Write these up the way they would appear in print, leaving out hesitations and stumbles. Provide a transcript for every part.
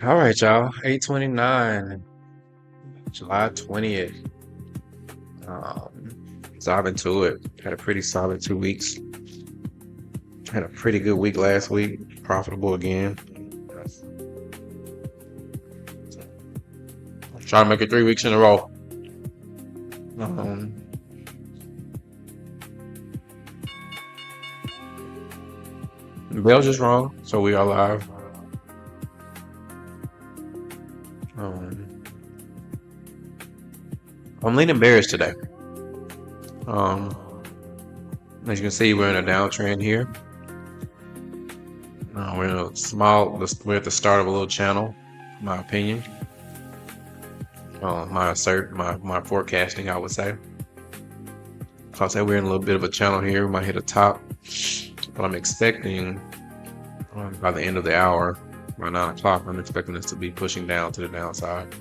All right, y'all. 8/29, July 20th. Diving to it. Had a pretty solid 2 weeks. Had a pretty good week last week. Profitable again. Trying to make it 3 weeks in a row. Um, the bell's just wrong, so we are live. Um, I'm leaning bearish today. As you can see, we're in a downtrend here. We're at the start of a little channel, in my opinion. My forecasting, I would say. So I'll say we're in a little bit of a channel here. We might hit a top, but I'm expecting by the end of the hour, by 9 o'clock, I'm expecting this to be pushing down to the downside.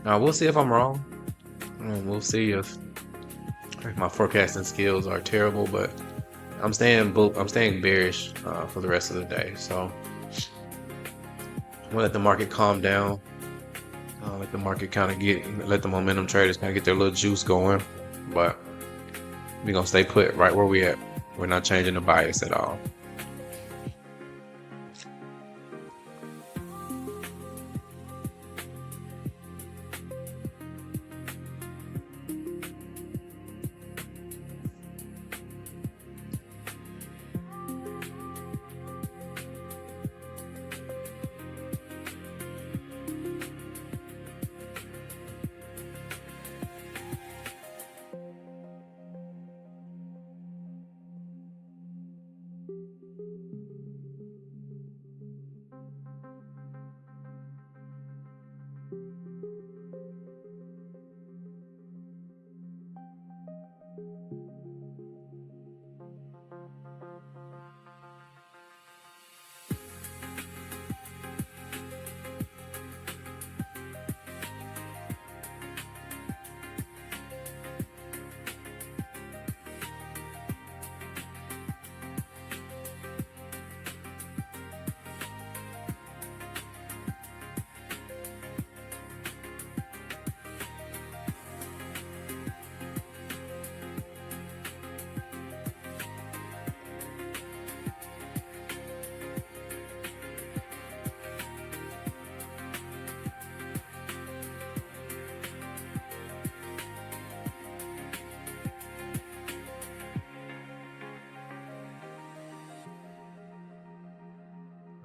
Now we'll see if I'm wrong. We'll see if my forecasting skills are terrible, but I'm staying bearish for the rest of the day. So I'm gonna let the market calm down. Let the market let the momentum traders kind of get their little juice going. But we're gonna stay put right where we at. We're not changing the bias at all.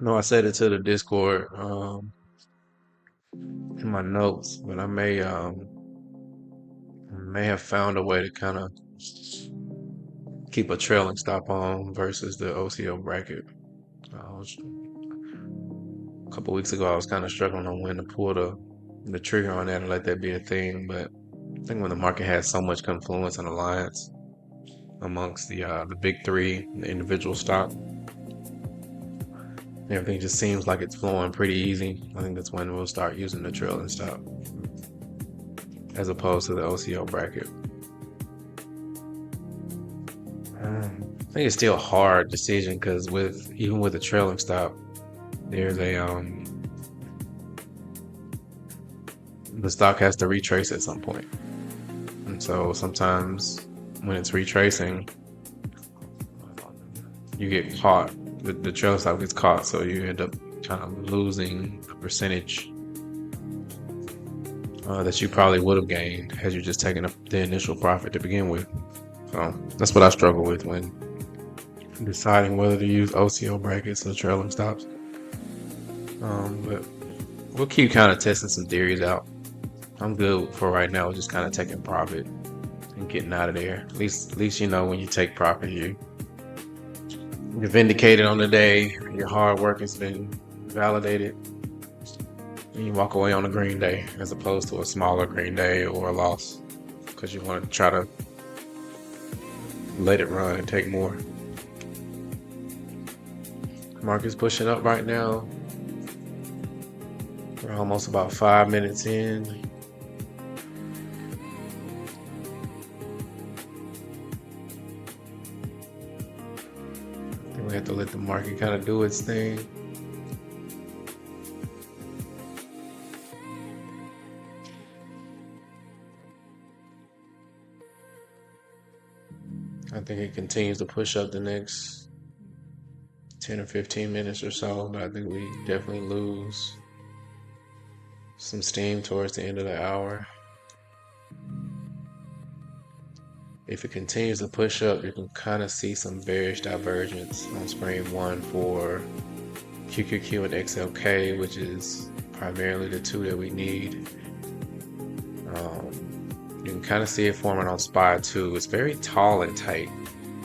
No, I said it to the Discord in my notes, but I may have found a way to kind of keep a trailing stop on versus the OCO bracket. A couple weeks ago, I was kind of struggling on when to pull the trigger on that and let that be a thing. But I think when the market has so much confluence and alliance amongst the big three, the individual stock, everything just seems like it's flowing pretty easy. I think that's when we'll start using the trailing stop as opposed to the OCO bracket. I think it's still a hard decision because even with the trailing stop, there's the stock has to retrace at some point. And so sometimes when it's retracing, you get caught. The trailing stop gets caught, so you end up kind of losing a percentage that you probably would have gained had you just taken the initial profit to begin with. So that's what I struggle with when deciding whether to use OCO brackets or trailing stops. But we'll keep kind of testing some theories out. I'm good for right now, just kind of taking profit and getting out of there. At least when you take profit, you're vindicated on the day. Your hard work has been validated. And you walk away on a green day as opposed to a smaller green day or a loss because you want to try to let it run and take more. Market's pushing up right now. We're almost about 5 minutes in. We have to let the market kind of do its thing. I think it continues to push up the next 10 or 15 minutes or so, but I think we definitely lose some steam towards the end of the hour. If it continues to push up, you can kind of see some bearish divergence on screen 1 for QQQ and XLK, which is primarily the two that we need. You can kind of see it forming on SPY 2. It's very tall and tight,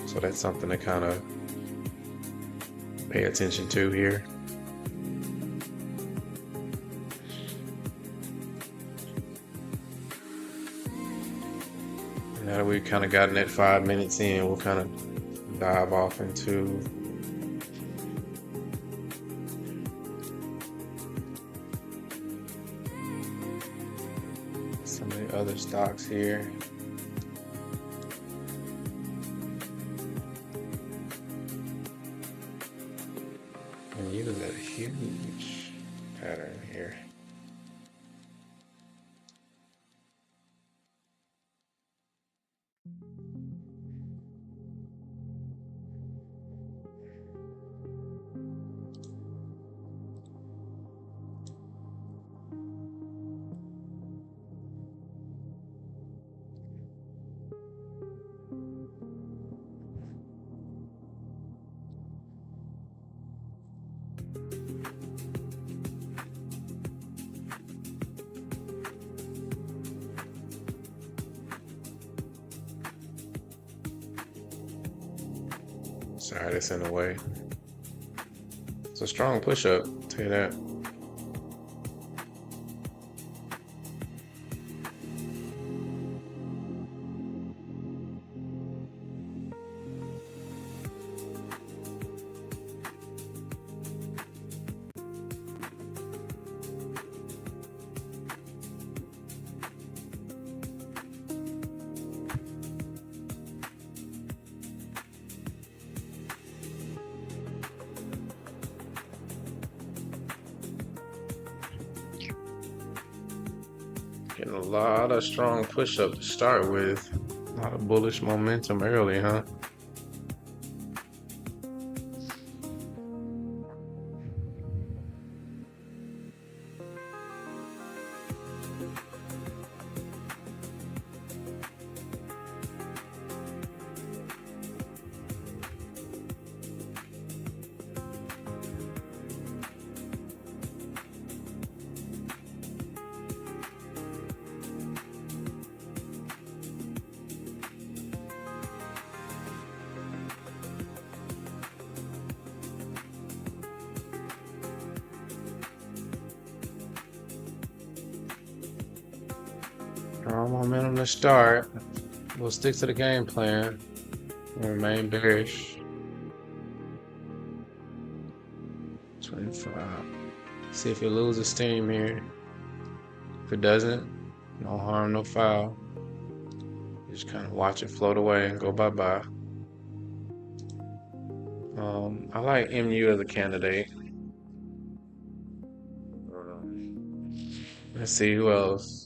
so that's something to kind of pay attention to here. Now that we've kind of gotten that 5 minutes in, we'll kind of dive off into some of the other stocks here. And use that huge pattern here. Sorry, that's in the way. It's a strong push-up, I'll tell you that. Getting a lot of strong push-up to start with. A lot of bullish momentum early, huh? Strong momentum to start. We'll stick to the game plan and remain bearish. 25. See if it loses steam here. If it doesn't, no harm, no foul. Just kind of watch it float away and go bye-bye. I like MU as a candidate. Let's see who else.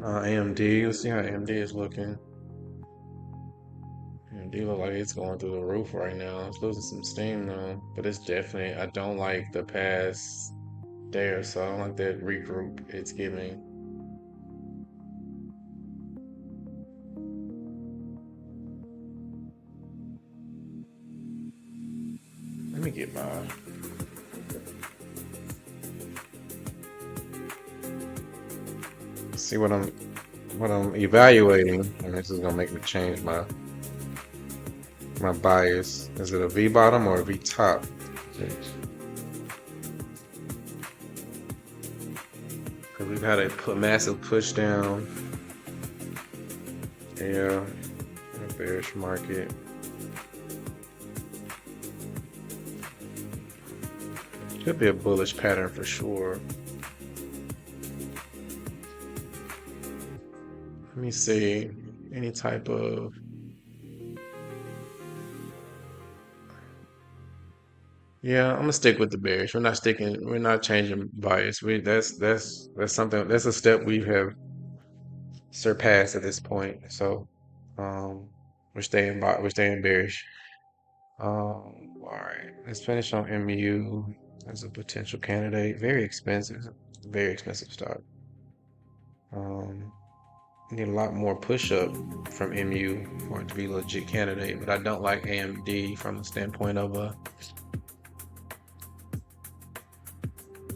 AMD. Let's see how AMD is looking. AMD look like it's going through the roof right now. It's losing some steam though, but it's definitely. I don't like the past day or so. I don't like that regroup it's giving. Let me get my. See what I'm evaluating, and this is gonna make me change my bias. Is it a V bottom or a V top? Because we've had a massive push down. Yeah, a bearish market. Could be a bullish pattern for sure. Let me see any type of. Yeah, I'm gonna stick with the bearish. We're not changing bias. That's something. That's a step we have surpassed at this point. So, um, We're staying bearish. All right, let's finish on MU as a potential candidate. Very expensive stock. Need a lot more push-up from MU for it to be a legit candidate, but I don't like AMD from the standpoint of I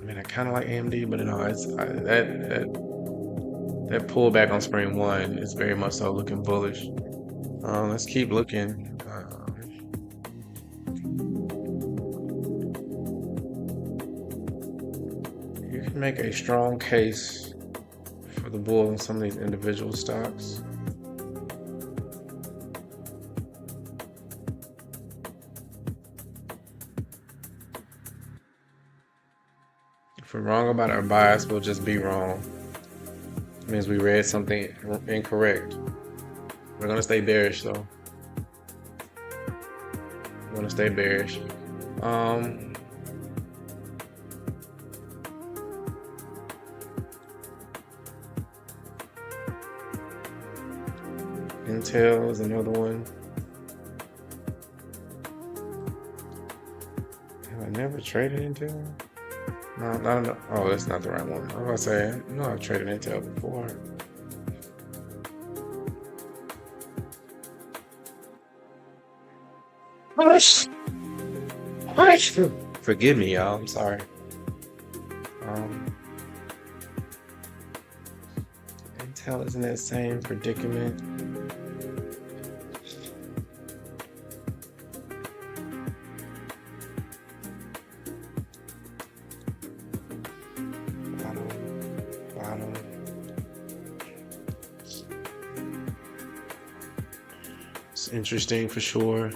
mean, I kind of like AMD, but that pullback on spring one is very much so looking bullish. Let's keep looking. You can make a strong case for the bull in some of these individual stocks. If we're wrong about our bias, we'll just be wrong. It means we read something incorrect. We're gonna stay bearish though. We're gonna stay bearish. Intel is another one. Have I never traded Intel? No. Oh, that's not the right one. I was about to say, no, I've traded Intel before. Forgive me, y'all. I'm sorry. Intel is in that same predicament. Bottom. It's interesting for sure.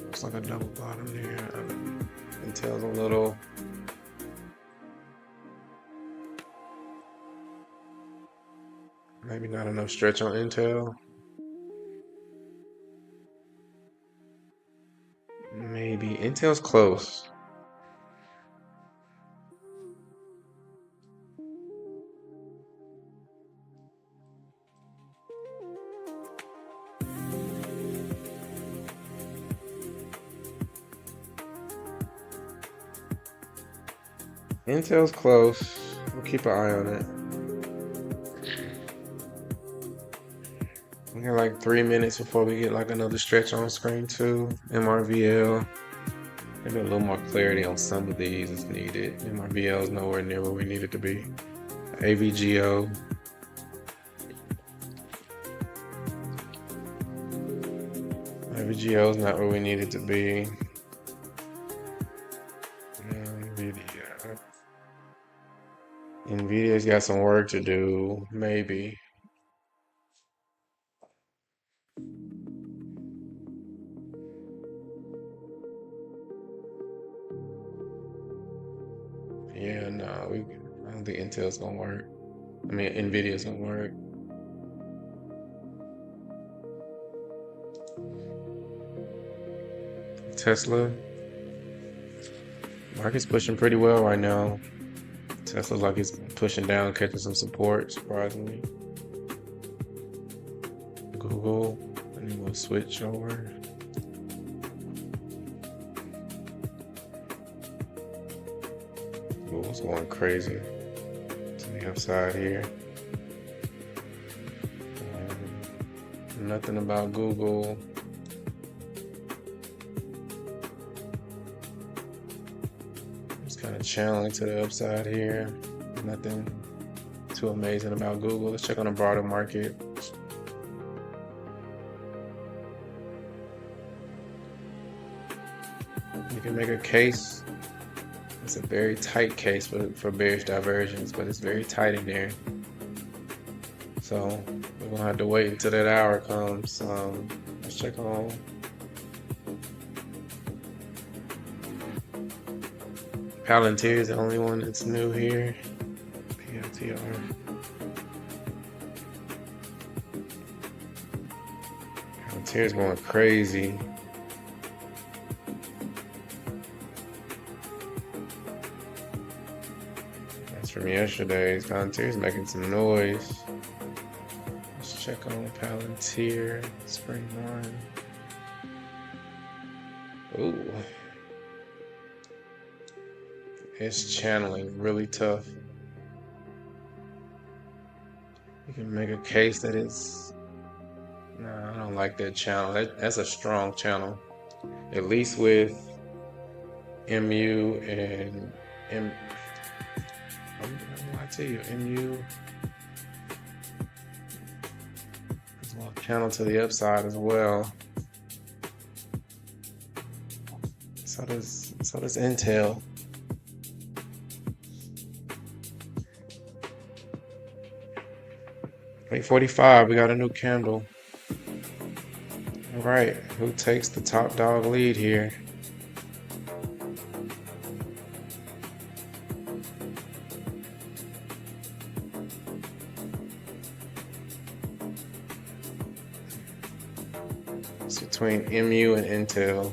Looks like a double bottom there. Intel's a little. Maybe not enough stretch on Intel. Maybe Intel's close. Intel's close. We'll keep an eye on it. We got like 3 minutes before we get like another stretch on screen too. MRVL. Maybe a little more clarity on some of these is needed. MRVL is nowhere near where we need it to be. AVGO. AVGO is not where we need it to be. NVIDIA's got some work to do, maybe. Yeah, no, I don't think Intel's gonna work. I mean, NVIDIA's gonna work. Tesla. Market's pushing pretty well right now. Tesla's like it's pushing down, catching some support, surprisingly. Google, and then we'll switch over. Google's going crazy to the upside here. Nothing about Google. Kind of channeling to the upside here. Nothing too amazing about Google. Let's check on the broader market. You can make a case. It's a very tight case for bearish divergence, but it's very tight in there. So we're gonna have to wait until that hour comes. Let's check on Palantir is the only one that's new here. PLTR. Palantir is going crazy. That's from yesterday. Palantir is making some noise. Check on Palantir, Spring 1. Ooh. It's channeling really tough. You can make a case that it's... No, I don't like that channel. That's a strong channel. At least with MU and M. I'm gonna tell you, MU as well, channel to the upside as well. So does Intel. $8.45. We got a new candle. All right, who takes the top dog lead here? It's between MU and Intel.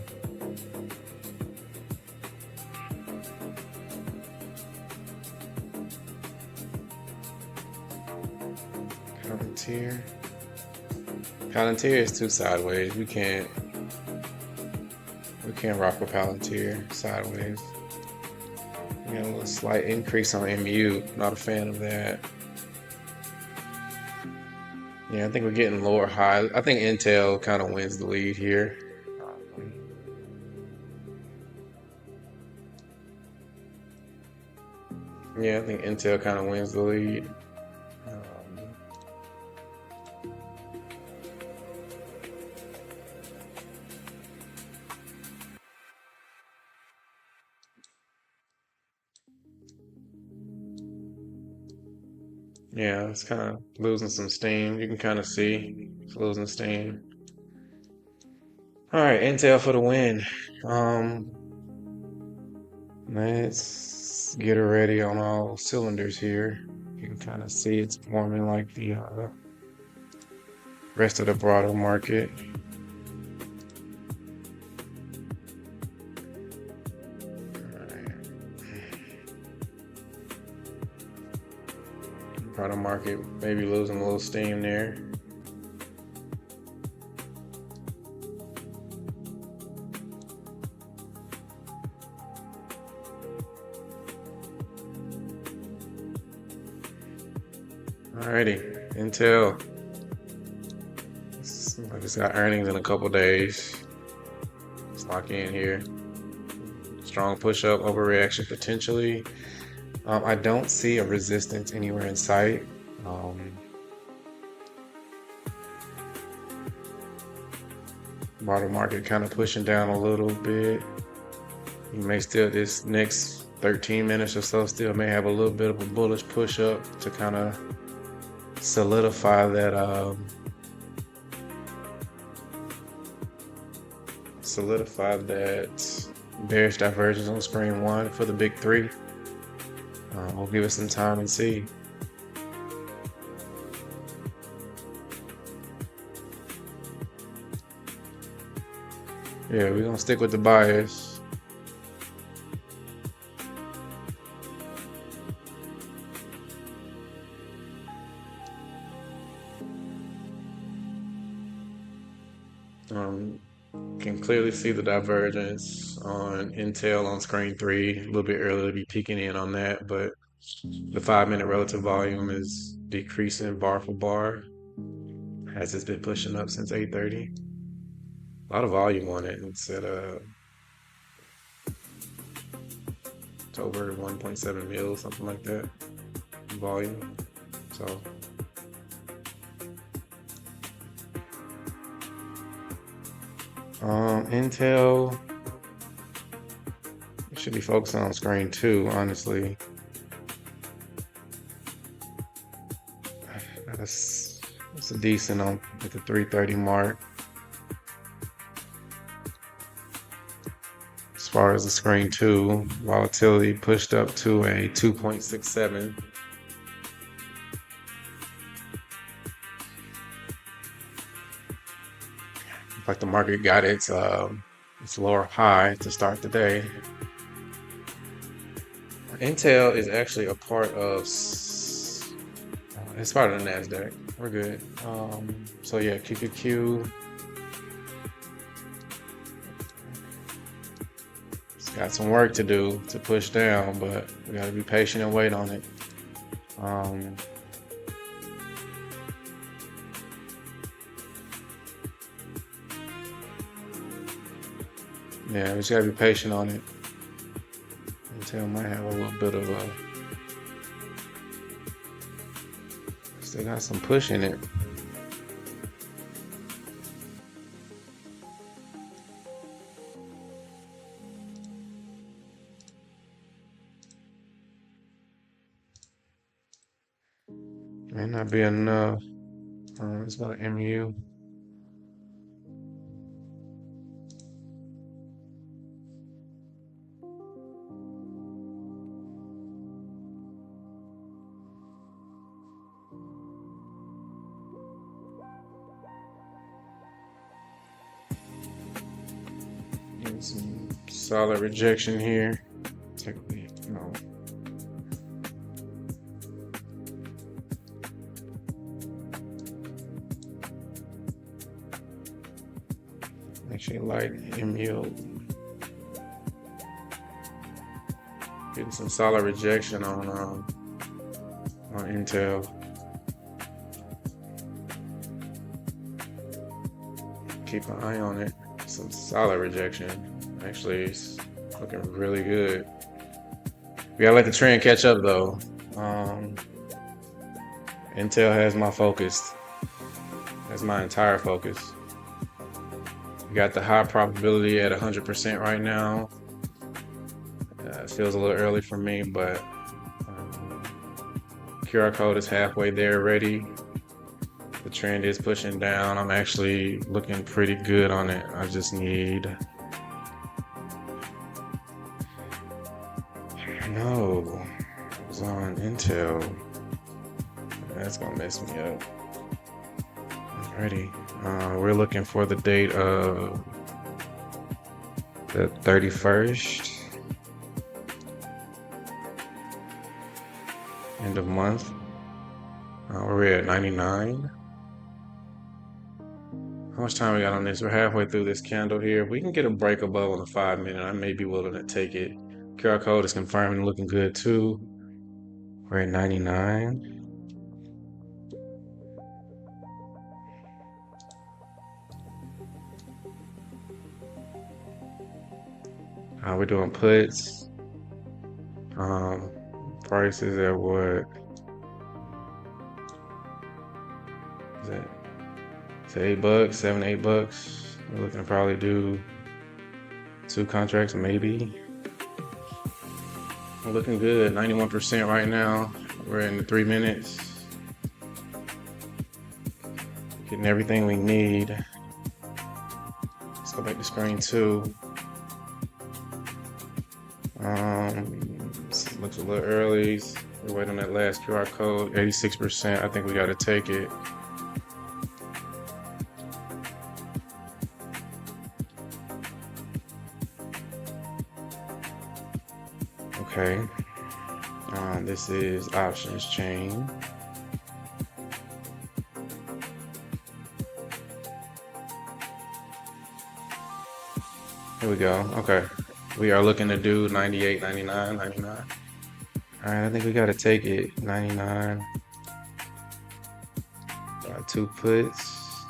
Palantir. Palantir is too sideways. We can't rock with Palantir sideways. We got a little slight increase on MU. Not a fan of that. Yeah, I think we're getting lower high. I think Intel kind of wins the lead here. Yeah, I think Intel kind of wins the lead. Yeah, it's kind of losing some steam. You can kind of see it's losing steam. All right, Intel for the win. Let's get her ready on all cylinders here. You can kind of see it's forming like the rest of the broader market. Broader market maybe losing a little steam there. Alrighty, Intel. Seems like it's got earnings in a couple days. Let's lock in here. Strong push up, overreaction potentially. I don't see a resistance anywhere in sight. Broader market kind of pushing down a little bit. You may still, this next 13 minutes or so, still may have a little bit of a bullish push up to kind of solidify that bearish divergence on screen 1 for the big 3. We'll give it some time and see. Yeah, we're gonna stick with the bias. Can clearly see the divergence on Intel on screen 3. A little bit early to be peeking in on that, but the 5-minute relative volume is decreasing bar for bar as it's been pushing up since 8:30. A lot of volume on it. It's at it's over 1.7 mil, something like that, volume. So Intel should be focusing on screen 2, honestly. That's a decent on at the 330 mark. As far as the screen 2, volatility pushed up to a 2.67. Like the market got its lower high to start the day. Intel is actually a part of, it's part of the NASDAQ. we're good. So yeah, QQQ. It's got some work to do to push down, but we gotta be patient and wait on it. Um, yeah, we just gotta be patient on it. Intel might have a little bit of a, still got some push in it. May not be enough. It's about an MU. Getting some solid rejection here. Technically, no. Actually, light MU. Getting some solid rejection on Intel. Keep an eye on it. Some solid rejection. Actually, it's looking really good. We gotta let the trend catch up though. Intel has my focus. That's my entire focus. We got the high probability at 100% right now. It feels a little early for me, but QR code is halfway there already. The trend is pushing down. I'm actually looking pretty good on it. I just need, no, it was on Intel. That's gonna mess me up. Alrighty, we're looking for the date of the 31st, end of month. We're at 99. How much time we got on this? We're halfway through this candle here. If we can get a break above on the 5 minute, I may be willing to take it. QR code is confirming, looking good too. We're at 99. We're doing puts. Prices at what? Is that? It's $8, $7, $8. We're looking to probably do 2 contracts, maybe. We're looking good. 91% right now. We're in 3 minutes. Getting everything we need. Let's go back to screen 2. Looks a little early. We're waiting on that last QR code. 86%. I think we got to take it. Okay. This is options chain. Here we go. Okay. We are looking to do 98, 99, 99. All right, I think we got to take it. 99. Got 2 puts.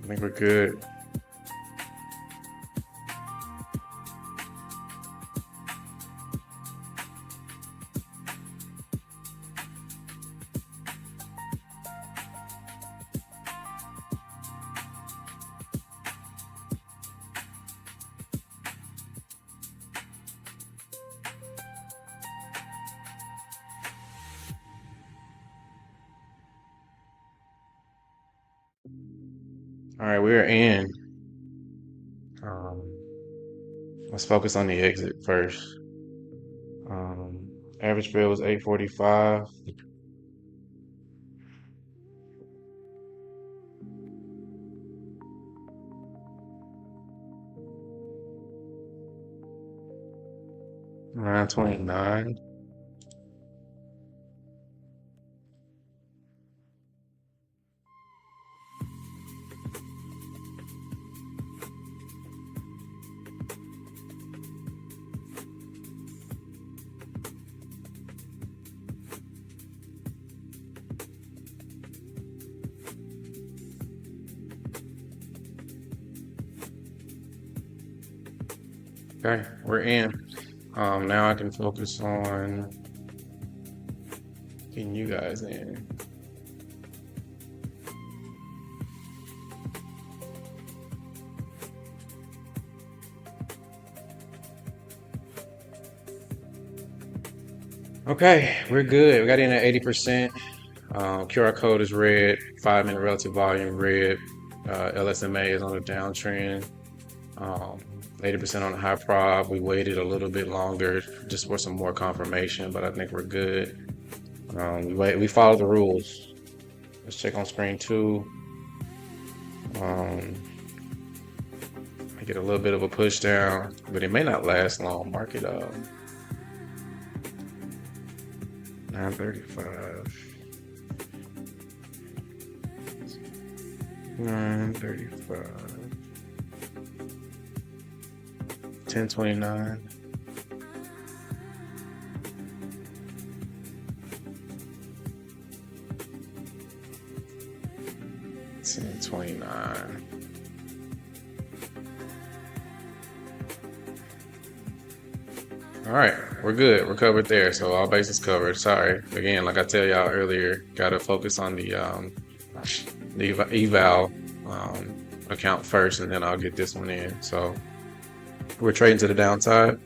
I think we're good. All right, we're in. Let's focus on the exit first. Average bill was 845. Around 29. Okay, we're in. Now I can focus on getting you guys in. Okay, we're good. We got in at 80%. QR code is red. 5-minute relative volume red. LSMA is on a downtrend. 80% on the high prob. We waited a little bit longer just for some more confirmation, but I think we're good. We follow the rules. Let's check on screen 2. I get a little bit of a push down, but it may not last long. Market 935. 935. 1029. $10.29. All right, we're good. We're covered there. So all bases covered. Sorry. Again, like I tell y'all earlier, gotta focus on the eval account first, and then I'll get this one in. So we're trading to the downside,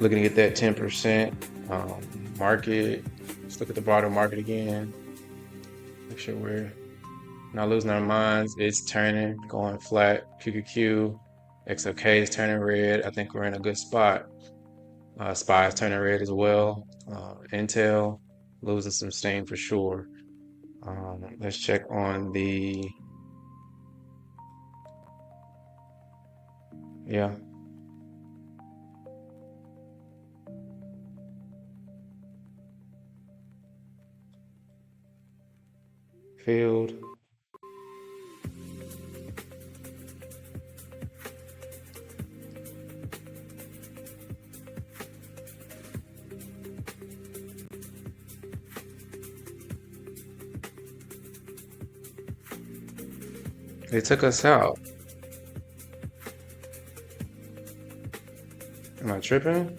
looking to get that 10% market. Let's look at the broader market again. Make sure we're not losing our minds. It's turning, going flat. QQQ, XOK is turning red. I think we're in a good spot. SPY is turning red as well. Intel losing some steam for sure. Let's check on the, yeah. Field. They took us out. Am I tripping?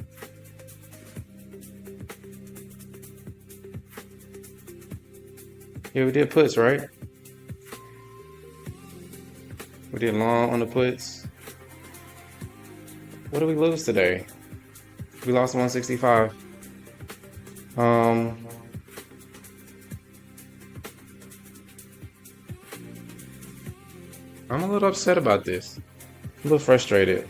Yeah, we did puts, right? We did long on the puts. What did we lose today? We lost 165. I'm a little upset about this. A little frustrated.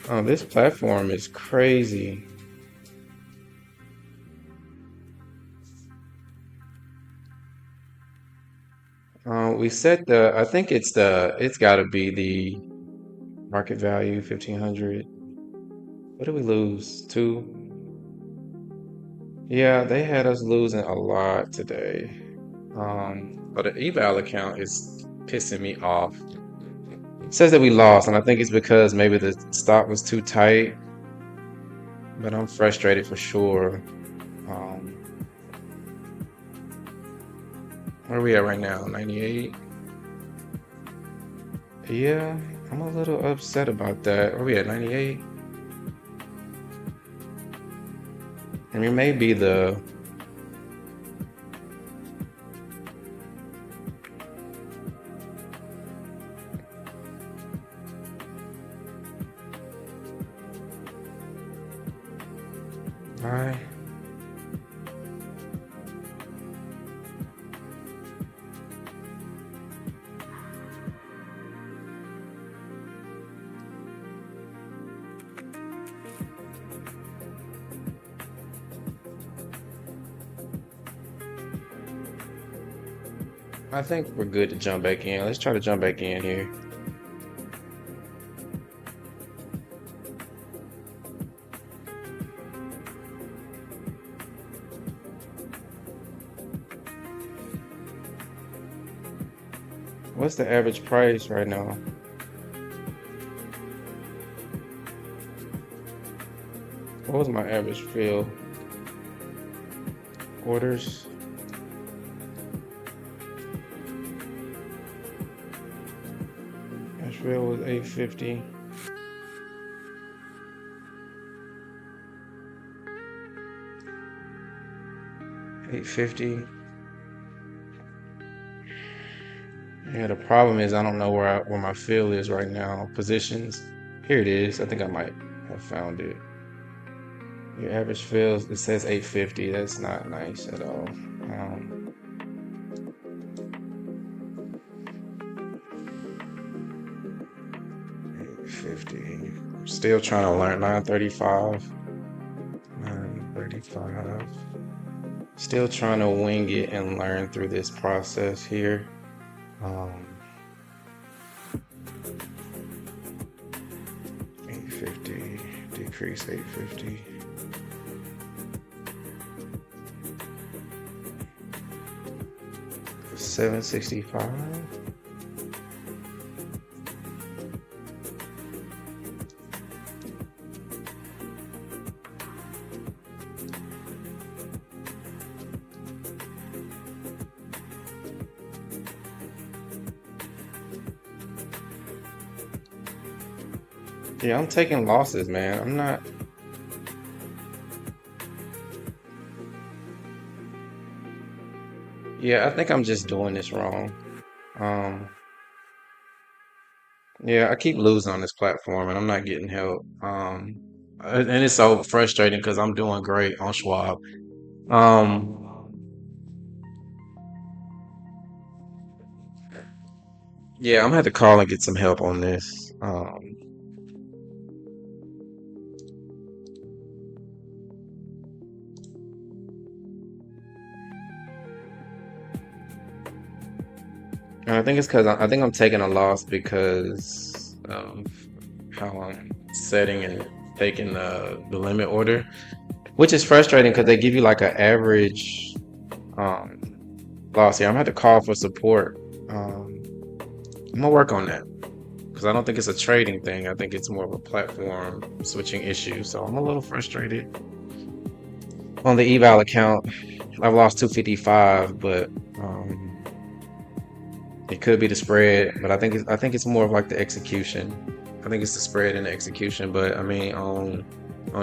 Oh, this platform is crazy. We set I think it's gotta be the market value, 1500. What did we lose? 2? Yeah, they had us losing a lot today. But the eval account is pissing me off. It says that we lost, and I think it's because maybe the stop was too tight. But I'm frustrated for sure. Where are we at right now? 98? Yeah, I'm a little upset about that. Where are we at? 98? I mean, maybe the... Alright. I think we're good to jump back in. Let's try to jump back in here. What's the average price right now? What was my average fill? Orders. fill was 850. $850. Yeah, the problem is I don't know where my fill is right now. Positions. Here it is. I think I might have found it. Your average fill, it says 850. That's not nice at all. 850. I'm still trying to learn 935. 935. Still trying to wing it and learn through this process here. 850, decrease 850. $765. Yeah, I'm taking losses, man. I'm not. Yeah, I think I'm just doing this wrong. Yeah, I keep losing on this platform and I'm not getting help. And it's so frustrating because I'm doing great on Schwab. Yeah, I'm gonna have to call and get some help on this. And I think it's because I think I'm taking a loss because of how I'm setting and taking the limit order, which is frustrating because they give you like an average um, loss here. I'm gonna have to call for support. I'm gonna work on that because I don't think it's a trading thing. I think it's more of a platform switching issue. So I'm a little frustrated on the eval account. I've lost 255, but it could be the spread. But I think it's more of like the execution. I think it's the spread and the execution. But I mean, on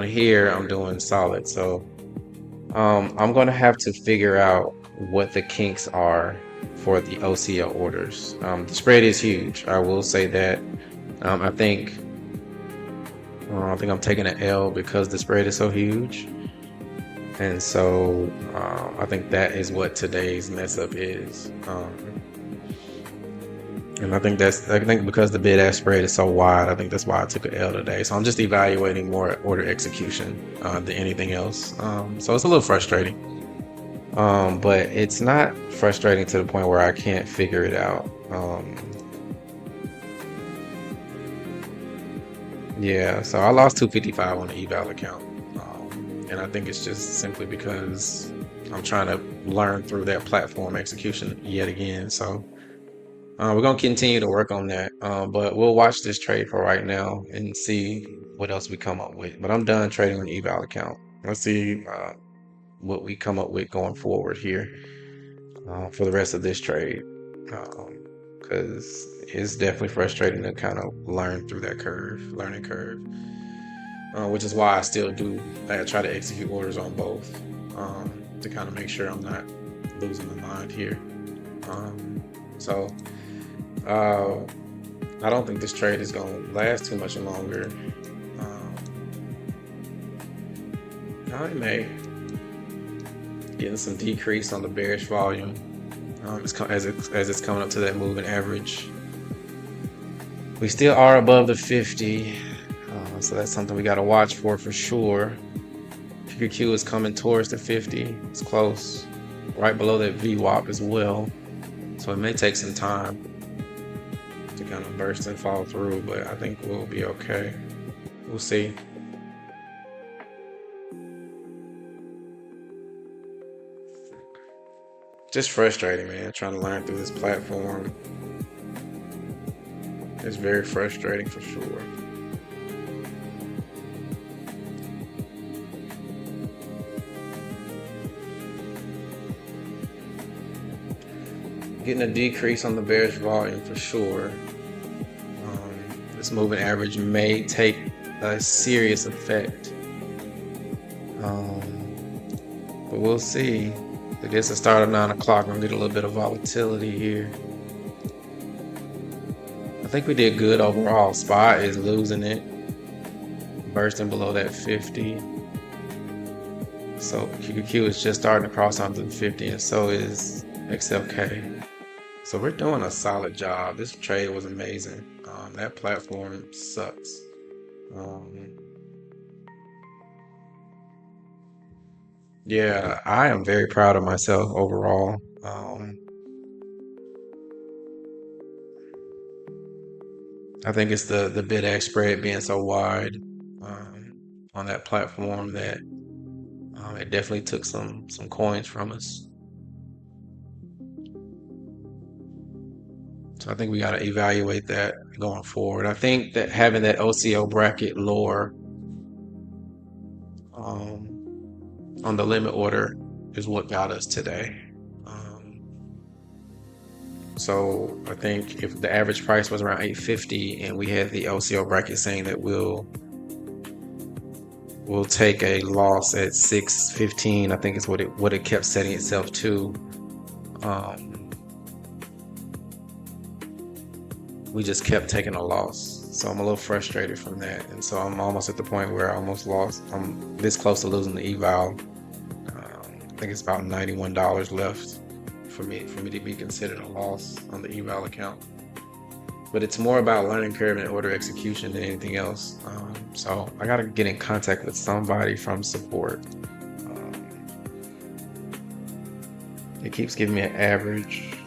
here I'm doing solid. So I'm gonna have to figure out what the kinks are for the OCL orders. The spread is huge. I will say that. I think I'm taking an L because the spread is so huge, and so I think that is what today's mess up is. And I think because the bid ask spread is so wide, I think that's why I took an L today. So I'm just evaluating more order execution than anything else. So it's a little frustrating. But it's not frustrating to the point where I can't figure it out. Yeah, so I lost 255 on the eval account. And I think it's just simply because I'm trying to learn through that platform execution yet again. So we're going to continue to work on that. But we'll watch this trade for right now and see what else we come up with. But I'm done trading on the eval account. Let's see what we come up with going forward here for the rest of this trade. Because it's definitely frustrating to kind of learn through that learning curve. Which is why I still I try to execute orders on both to kind of make sure I'm not losing my mind here. So I don't think this trade is going to last too much longer. I may getting some decrease on the bearish volume as it's coming up to that moving average. We still are above the 50. So that's something we got to watch for sure. QQQ is coming towards the 50. It's close. Right below that VWAP as well. So it may take some time to kind of burst and fall through, but I think we'll be okay. We'll see. Just frustrating, man, trying to learn through this platform. It's very frustrating for sure. Getting a decrease on the bearish volume for sure. this moving average may take a serious effect. But we'll see. I guess the start of 9 o'clock, we're gonna get a little bit of volatility here. I think we did good overall. SPY is losing it, bursting below that 50. So QQQ is just starting to cross onto the 50, and so is XLK. So we're doing a solid job. This trade was amazing. That platform sucks. Yeah, I am very proud of myself overall. I think it's the bid-ask spread being so wide on that platform that it definitely took some coins from us. So I think we got to evaluate that going forward. I think that having that OCO bracket lower on the limit order is what got us today. So I think if the average price was around 850 and we had the OCO bracket saying that we'll take a loss at 615, I think is what it kept setting itself to. We just kept taking a loss. So I'm a little frustrated from that. And so I'm almost at the point where I almost lost. I'm this close to losing the eval. I think it's about $91 left for me to be considered a loss on the eval account. But it's more about learning curve and order execution than anything else. So I gotta get in contact with somebody from support. It keeps giving me an average.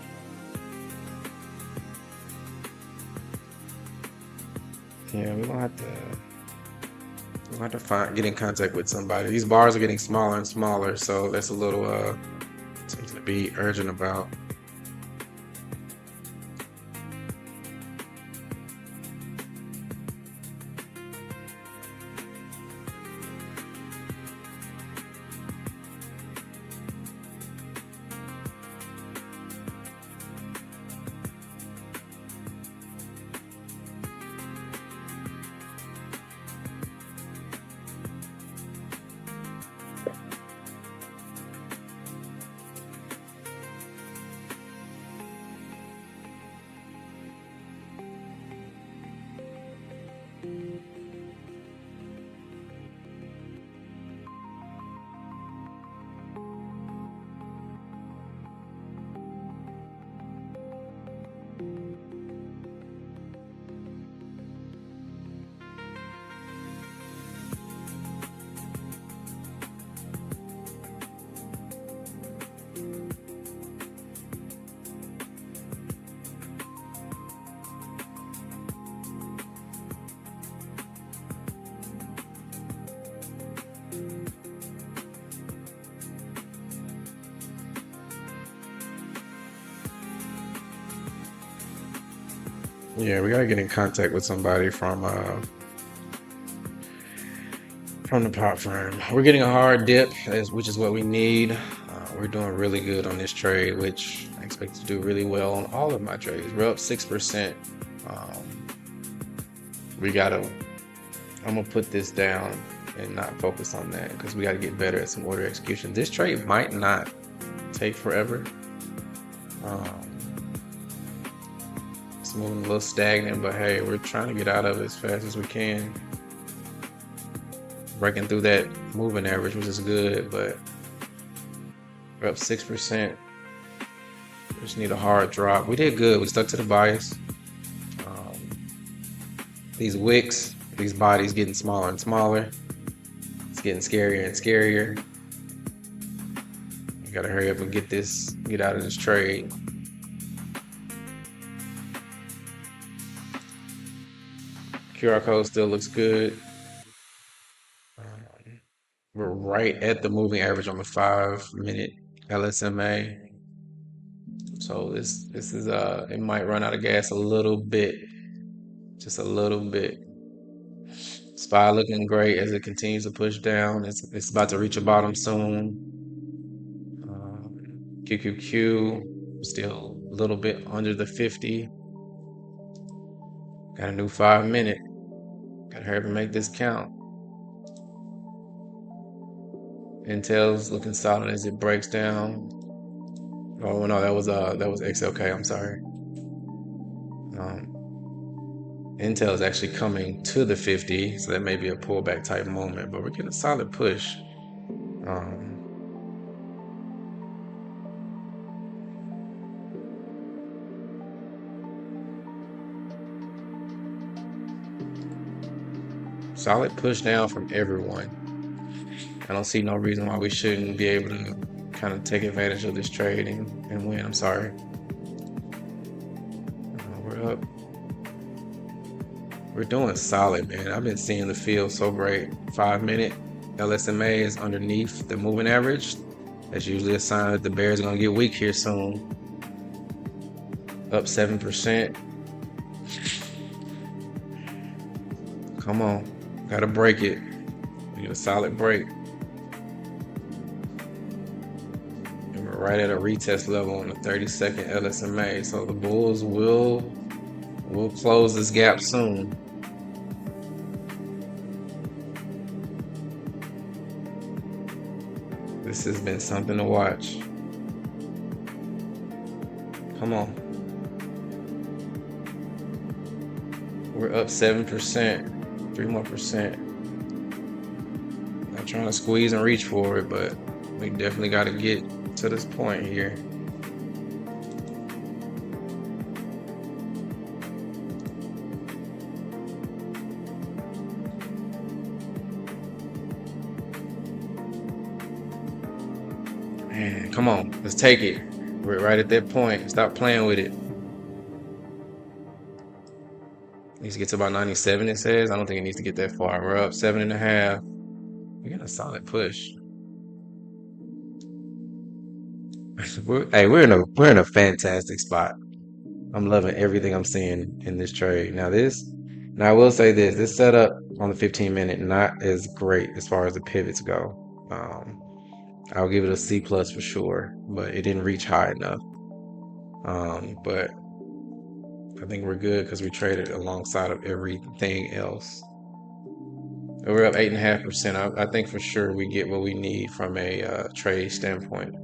Yeah, we're gonna have to get in contact with somebody. These bars are getting smaller and smaller, so that's a little something to be urgent about. Yeah, we gotta get in contact with somebody from the prop firm. We're getting a hard dip, which is what we need. We're doing really good on this trade, which I expect to do really well on all of my trades. We're up 6%. I'm gonna put this down and not focus on that because we gotta get better at some order execution. This trade might not take forever. It's moving a little stagnant, but hey, we're trying to get out of it as fast as we can. Breaking through that moving average, which is good, but we're up 6%. We just need a hard drop. We did good. We stuck to the bias. These wicks, these bodies getting smaller and smaller. It's getting scarier and scarier. You gotta hurry up and get out of this trade. QR code still looks good. We're right at the moving average on the 5-minute LSMA. So this is it might run out of gas a little bit, just a little bit. SPY looking great as it continues to push down. It's about to reach a bottom soon. QQQ still a little bit under the 50. Got a new 5 minute. Gotta hurry up and make this count. Intel's looking solid as it breaks down. Oh no, that was XLK. I'm sorry. Intel is actually coming to the 50, so that may be a pullback type moment, but we're getting a solid push. Solid push down from everyone. I don't see no reason why we shouldn't be able to kind of take advantage of this trade and win. I'm sorry. We're up. We're doing solid, man. I've been seeing the field so great. 5 minute LSMA is underneath the moving average. That's usually a sign that the bears are going to get weak here soon. Up 7%. Come on. Got to break it. We need a solid break. And we're right at a retest level on the 30-second LSMA. So the bulls will close this gap soon. This has been something to watch. Come on. We're up 7%, 3 more percent. Not trying to squeeze and reach for it, but we definitely got to get to this point here. Man, come on, let's take it. We're right at that point. Stop playing with it. Needs to get to about 97, it says. I don't think it needs to get that far. We're up 7.5. We're getting a solid push. We're in a fantastic spot. I'm loving everything I'm seeing in this trade. Now I will say this setup on the 15 minute not as great as far as the pivots go. I'll give it a C plus for sure, but it didn't reach high enough. But I think we're good because we traded alongside of everything else. We're up 8.5%. I think for sure we get what we need from a trade standpoint.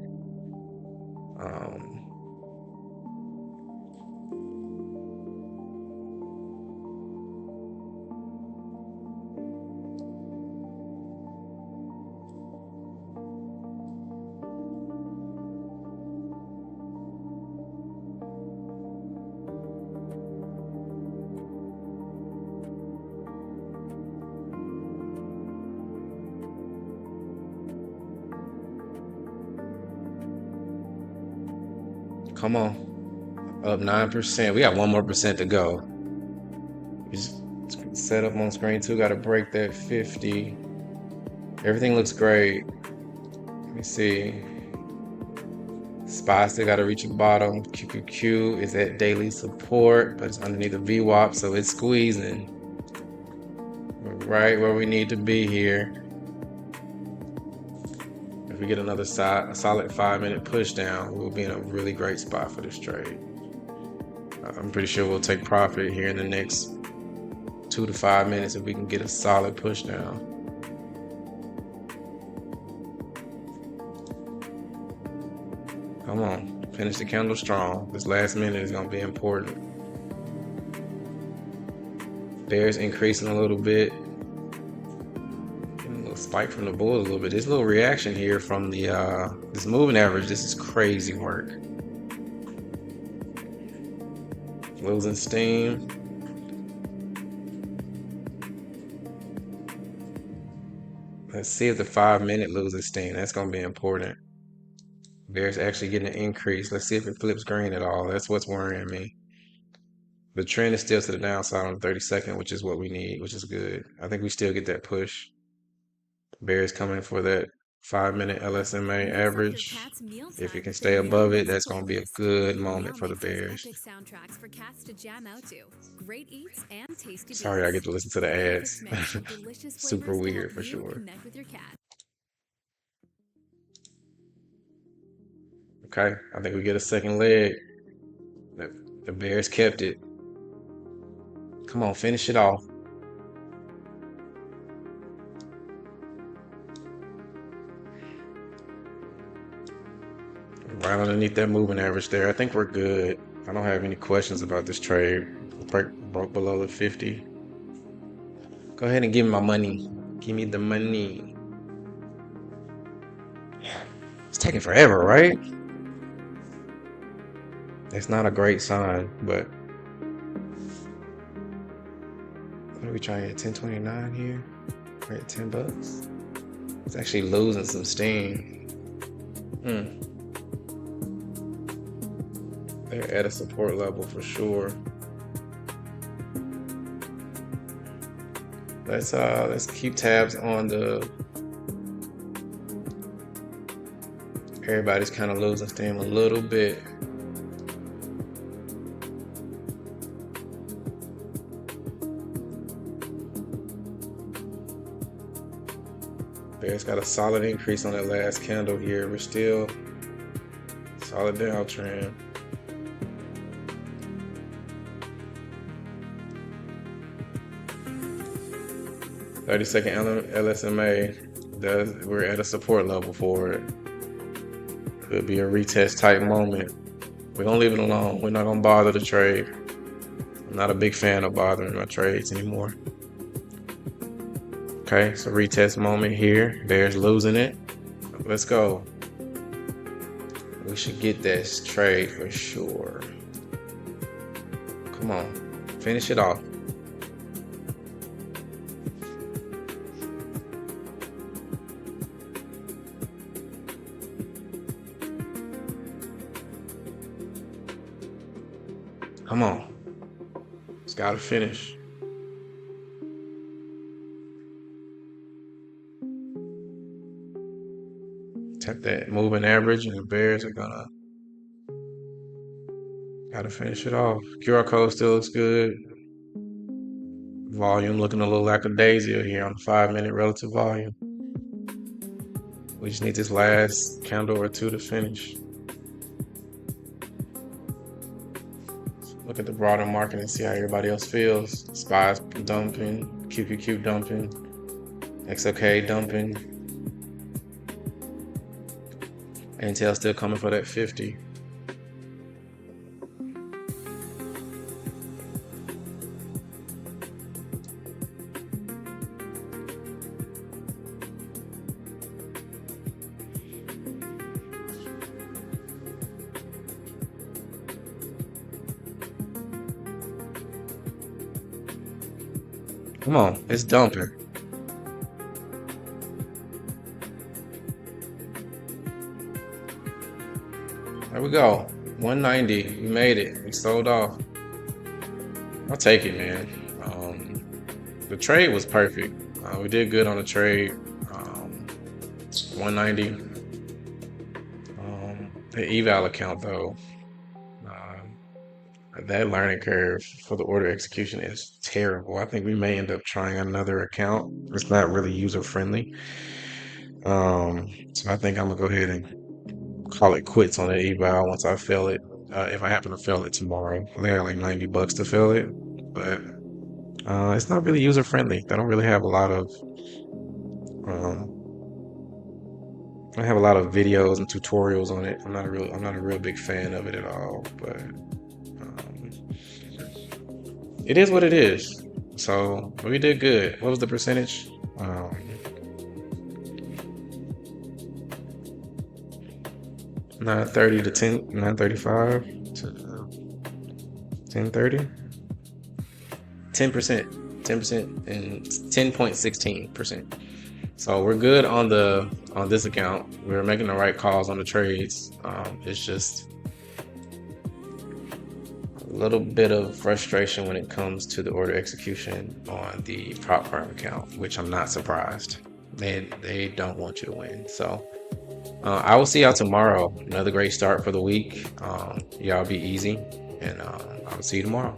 Come on, up 9%. We got 1 more percent to go. Just set up on screen 2. Got to break that 50. Everything looks great. Let me see. SPY still got to reach the bottom. QQQ is at daily support, but it's underneath the VWAP, so it's squeezing. We're right where we need to be here. If we get another solid 5 minute push down, we'll be in a really great spot for this trade. I'm pretty sure we'll take profit here in the next 2 to 5 minutes if we can get a solid push down. Come on, finish the candle strong. This last minute is going to be important. Bears increasing a little bit. Getting a little spike from the bulls a little bit. This little reaction here from the this moving average, this is crazy work. Losing steam. Let's see if the 5 minute loses steam. That's going to be important. Bears actually getting an increase. Let's see if it flips green at all. That's what's worrying me. The trend is still to the downside on the 30-second, which is what we need, which is good. I think we still get that push. Bears coming for that 5 minute LSMA average. If it can stay above it, that's going to be a good moment for the Bears. Sorry, I get to listen to the ads. Super weird for sure. Okay, I think we get a second leg. The Bears kept it. Come on, finish it off. Right underneath that moving average there. I think we're good. I don't have any questions about this trade. Broke below the 50. Go ahead and give me my money. Give me the money. It's taking forever, right? It's not a great sign, but what are we trying at 10.29 here? We're at $10. It's actually losing some steam. They're at a support level for sure. Let's keep tabs on the. Everybody's kind of losing steam a little bit. Bears got a solid increase on that last candle here. We're still solid downtrend. "30-second LSMA, we're at a support level for it. Could be a retest type moment. We're gonna leave it alone. We're not gonna bother the trade. I'm not a big fan of bothering my trades anymore. Okay, so retest moment here. Bears losing it. Let's go. We should get this trade for sure. Come on, finish it off. Come on. It's got to finish. Tap that moving average, and the Bears are gonna gotta finish it off. QR code still looks good. Volume looking a little lackadaisical here on the 5-minute relative volume. We just need this last candle or two to finish. Look at the broader market and see how everybody else feels. SPY's dumping, QQQ dumping, XOK dumping. Intel still coming for that 50. Come on, it's dumping. There we go. 190. We made it. We sold off. I'll take it, man. The trade was perfect. We did good on the trade. 190. The eval account, though, that learning curve for the order execution is terrible. I think we may end up trying another account. It's not really user friendly. So I think I'm gonna go ahead and call it quits on the eval once I fail it. If I happen to fail it tomorrow, they have like $90 to fail it, but it's not really user friendly. They don't really have a lot of I have a lot of videos and tutorials on it. I'm not a real big fan of it at all, but it is what it is. So we did good. What was the percentage? 930 to 935 to 1030. 10%, and 10.16%. So we're good on this account. We're making the right calls on the trades. It's just a little bit of frustration when it comes to the order execution on the prop firm account, which I'm not surprised. They don't want you to win. So I will see y'all tomorrow. Another great start for the week. Y'all be easy, and I will see you tomorrow.